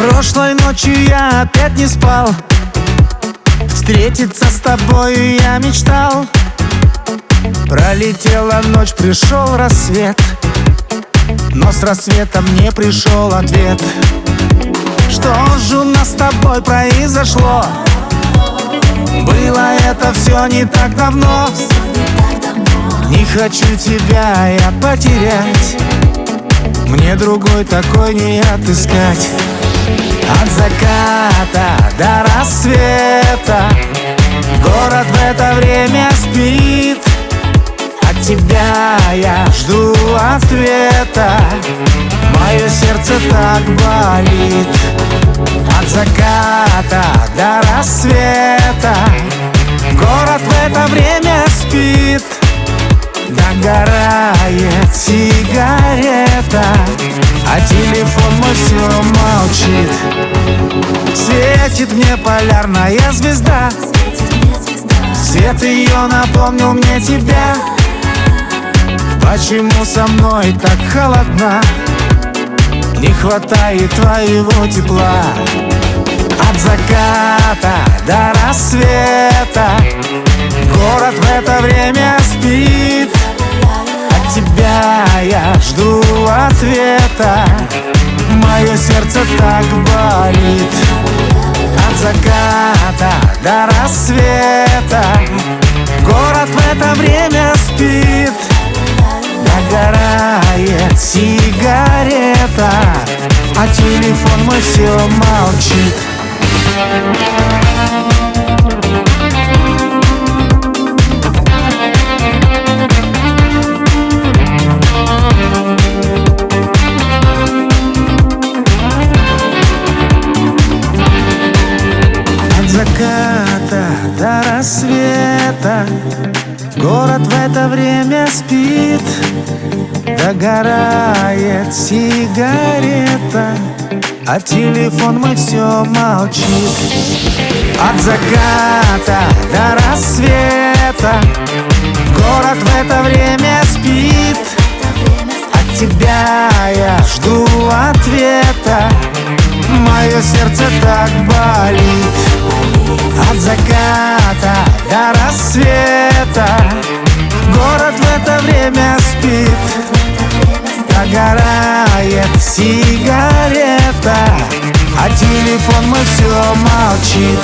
Прошлой ночью я опять не спал. Встретиться с тобой я мечтал. Пролетела ночь, пришел рассвет, но с рассветом не пришел ответ. Что же у нас с тобой произошло? Было это все не так давно. Не хочу тебя я потерять, мне другой такой не отыскать. От заката до рассвета город в это время спит. От тебя я жду ответа, мое сердце так болит. От заката до рассвета город в это время спит. Догорает сигарета, а телефон мой все молчит. Светит мне полярная звезда, свет ее напомнил мне тебя. Почему со мной так холодна? Не хватает твоего тепла. От заката до рассвета город в это время спит. От тебя я жду ответа, мое сердце так болит. От заката до рассвета город в это время спит. Догорает сигарета, а телефон мой все молчит. От заката до рассвета город в это время спит. Догорает сигарета, а телефон мой все молчит. От заката до рассвета город в это время спит. От тебя я жду ответа, мое сердце так болит. От заката до рассвета город в это время спит. Догорает сигарета, а телефон мой все молчит.